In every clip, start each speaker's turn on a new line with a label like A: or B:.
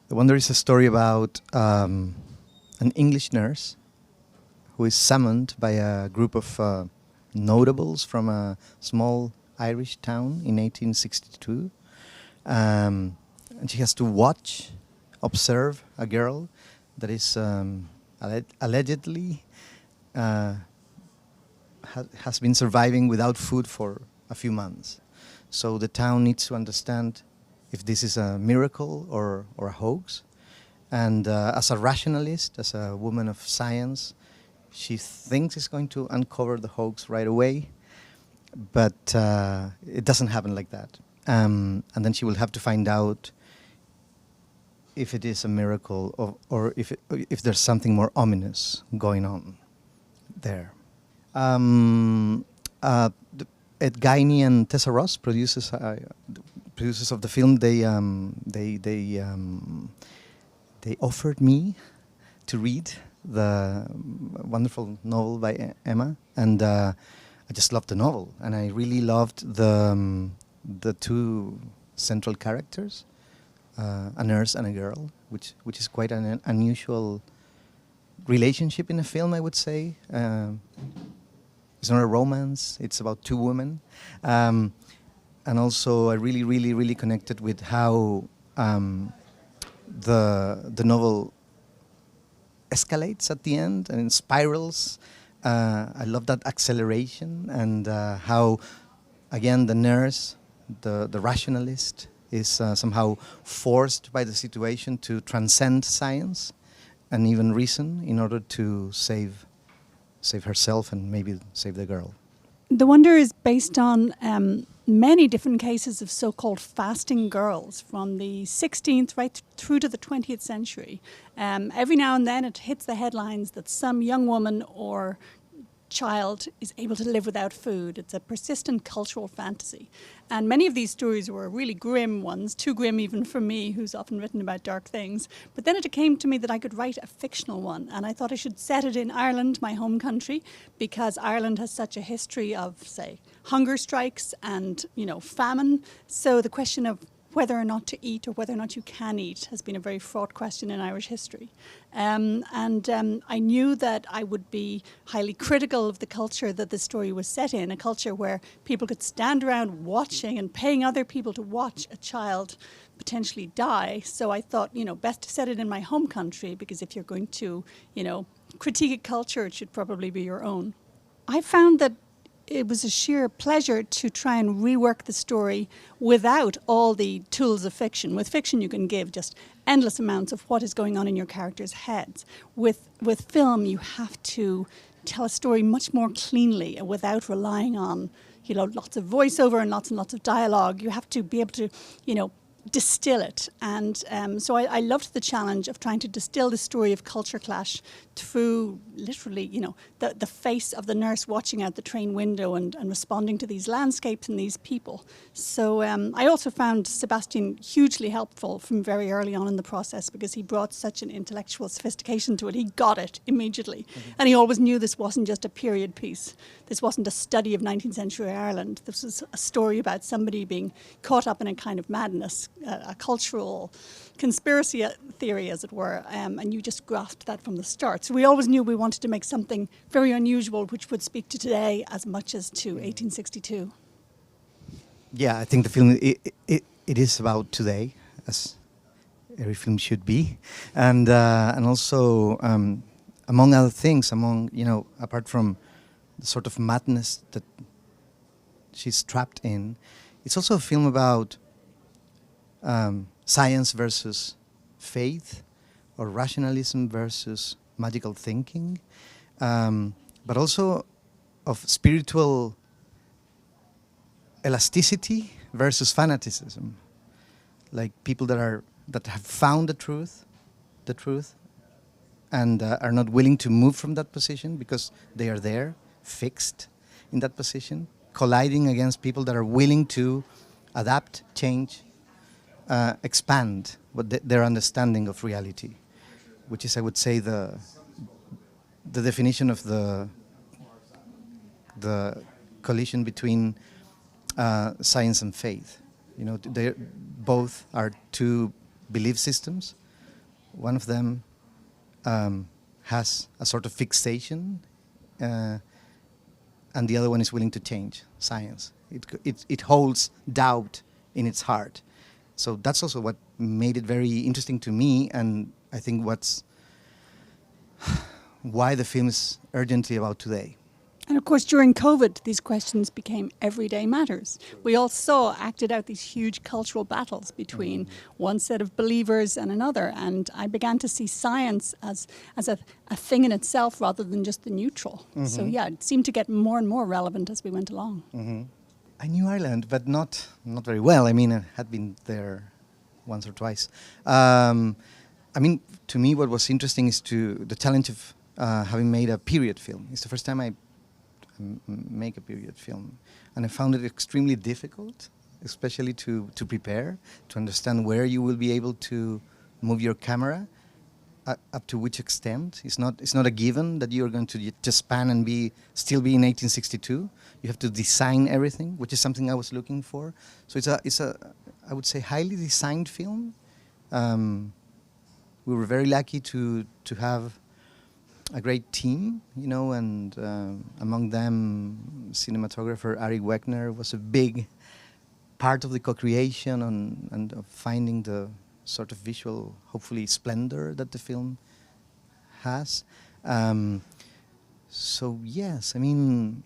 A: The Wonder is a story about an English nurse who is summoned by a group of notables from a small Irish town in 1862. And she has to observe a girl that is allegedly has been surviving without food for a few months. So the town needs to understand if this is a miracle or a hoax. And as a rationalist, as a woman of science, she thinks it's going to uncover the hoax right away, but it doesn't happen like that. And then she will have to find out if it is a miracle or if there's something more ominous going on there. Ed Guiney and Tessa Ross, producers of the film, they offered me to read the wonderful novel by Emma, and I just loved the novel, and I really loved the two central characters, a nurse and a girl, which is quite an unusual relationship in a film, I would say. It's not a romance; it's about two women, and also I really connected with how the novel escalates at the end and spirals. I love that acceleration and how, again, the nurse, the rationalist, is somehow forced by the situation to transcend science and even reason in order to save herself and maybe save the girl.
B: The Wonder is based on many different cases of so-called fasting girls from the 16th right through to the 20th century. Every now and then it hits the headlines that some young woman or child is able to live without food. It's a persistent cultural fantasy. And many of these stories were really grim ones, too grim even for me, who's often written about dark things. But then it came to me that I could write a fictional one, and I thought I should set it in Ireland, my home country, because Ireland has such a history of, say, hunger strikes and, famine. So the question of whether or not to eat or whether or not you can eat has been a very fraught question in Irish history. And I knew that I would be highly critical of the culture that the story was set in, a culture where people could stand around watching and paying other people to watch a child potentially die. So I thought, best to set it in my home country, because if you're going to, critique a culture, it should probably be your own. I found that it was a sheer pleasure to try and rework the story without all the tools of fiction. With fiction, you can give just endless amounts of what is going on in your characters' heads. With film, you have to tell a story much more cleanly without relying on, lots of voiceover and lots of dialogue. You have to be able to, distill it. And so I loved the challenge of trying to distill the story of culture clash through literally, the face of the nurse watching out the train window and responding to these landscapes and these people. So I also found Sebastián hugely helpful from very early on in the process, because he brought such an intellectual sophistication to it. He got it immediately. Mm-hmm. And he always knew this wasn't just a period piece. This wasn't a study of 19th century Ireland. This was a story about somebody being caught up in a kind of madness, a cultural conspiracy theory, as it were, and you just grasped that from the start. So we always knew we wanted to make something very unusual, which would speak to today as much as to 1862.
A: Yeah, I think the film, it is about today, as every film should be, and also, among other things, apart from the sort of madness that she's trapped in, it's also a film about science versus faith, or rationalism versus magical thinking, but also of spiritual elasticity versus fanaticism, like people that have found the truth, and are not willing to move from that position because they are there, fixed in that position, colliding against people that are willing to adapt, change, expand their understanding of reality, which is, I would say, the definition of the collision between science and faith. They both are two belief systems one of them has a sort of fixation, and the other one is willing to change science. It holds doubt in its heart. So that's also what made it very interesting to me, and I think why the film is urgently about today.
B: And of course, during COVID, these questions became everyday matters. We all saw acted out these huge cultural battles between one set of believers and another. And I began to see science as a thing in itself rather than just the neutral. So yeah, it seemed to get more and more relevant as we went along.
A: I knew Ireland, but not very well. I mean, I had been there once or twice. I mean, to me, what was interesting is the challenge of having made a period film. It's the first time I make a period film, and I found it extremely difficult, especially to prepare, to understand where you will be able to move your camera, up to which extent. It's not a given that you're going to just pan and still be in 1862. You have to design everything, which is something I was looking for. So it's a I would say highly designed film. We were very lucky to have a great team, you know, and among them, cinematographer Ari Wegner was a big part of the co-creation and of finding the sort of visual, hopefully, splendor that the film has. So yes, I mean,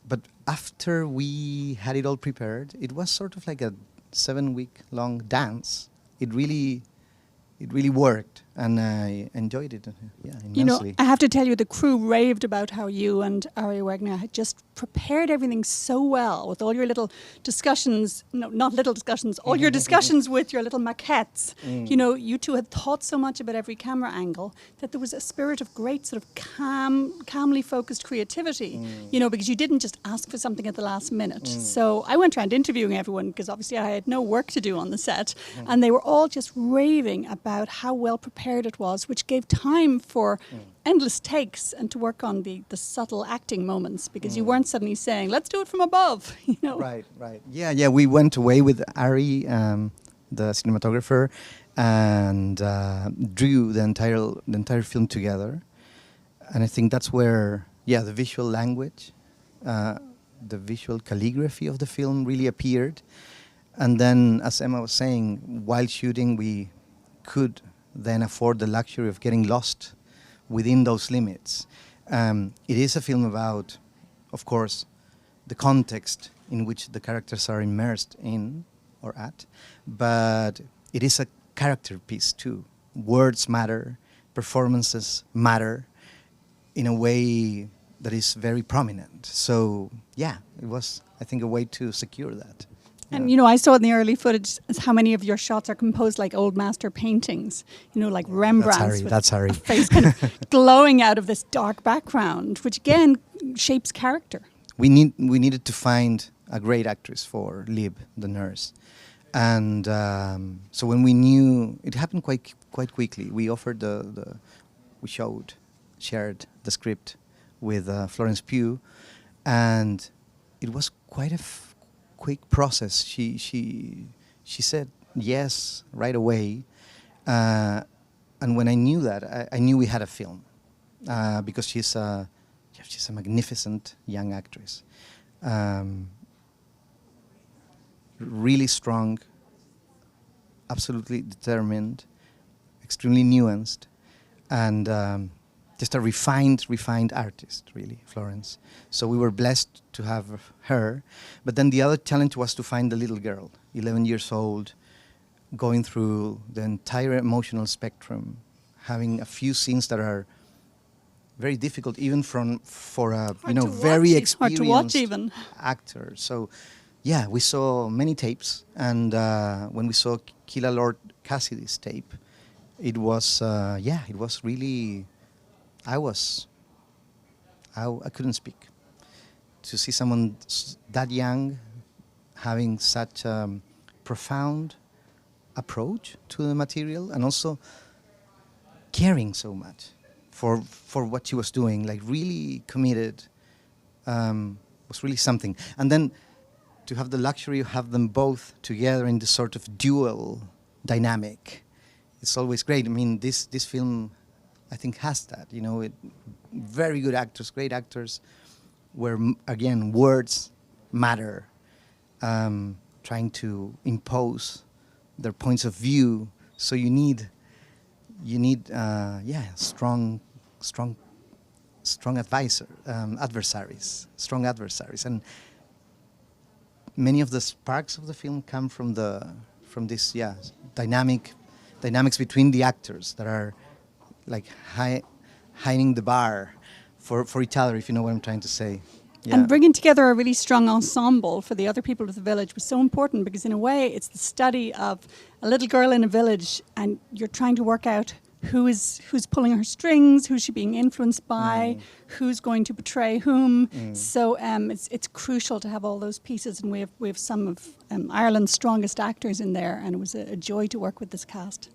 A: but after we had it all prepared, it was sort of like a 7-week-long dance. It really worked, and I enjoyed it. Yeah, immensely.
B: You know, I have to tell you, the crew raved about how you and Ari Wegner had just prepared everything so well with all your little discussions, no, not little discussions, all your discussions with your little maquettes. You know, you two had thought so much about every camera angle that there was a spirit of great sort of calmly focused creativity, you know, because you didn't just ask for something at the last minute. So I went around interviewing everyone because obviously I had no work to do on the set, and they were all just raving about how well prepared it was, which gave time for endless takes and to work on the subtle acting moments, because you weren't suddenly saying, let's do it from above, you know.
A: Right. Yeah, we went away with Ari, the cinematographer, and drew the entire film together. And I think that's where, the visual language, the visual calligraphy of the film really appeared. And then, as Emma was saying, while shooting, we could then afford the luxury of getting lost within those limits. It is a film about, of course, the context in which the characters are immersed in or at, but it is a character piece too. Words matter, performances matter in a way that is very prominent. So, yeah, it was, I think, a way to secure that.
B: And, you know, I saw in the early footage how many of your shots are composed like old master paintings, you know, like Rembrandt's
A: That's Harry.
B: a face kind of glowing out of this dark background, which again shapes character.
A: We needed to find a great actress for Lib, the nurse. And so when we knew, it happened quite quickly. We offered shared the script with Florence Pugh, and it was quite a quick process. She said yes right away, and when I knew that, I knew we had a film, because she's a magnificent young actress, really strong, absolutely determined, extremely nuanced, and just a refined artist, really, Florence. So we were blessed to have her. But then the other challenge was to find the little girl, 11 years old, going through the entire emotional spectrum, having a few scenes that are very difficult, even for a very experienced
B: hard to watch even.
A: Actor. So, yeah, we saw many tapes, and when we saw Kila Lord Cassidy's tape, it was really. I couldn't speak. To see someone that young having such a profound approach to the material, and also caring so much for what she was doing, like really committed, was really something. And then to have the luxury of have them both together in this sort of dual dynamic, it's always great. I mean, this film, I think, has that. You know, very good actors, great actors, where again words matter, trying to impose their points of view. So you need strong adversaries, and many of the sparks of the film come from this dynamics between the actors that are like hiding the bar for each other, if you know what I'm trying to say. Yeah.
B: And bringing together a really strong ensemble for the other people of the village was so important, because in a way it's the study of a little girl in a village, and you're trying to work out who's pulling her strings, who's she being influenced by, who's going to betray whom. So it's crucial to have all those pieces, and we have some of Ireland's strongest actors in there, and it was a joy to work with this cast.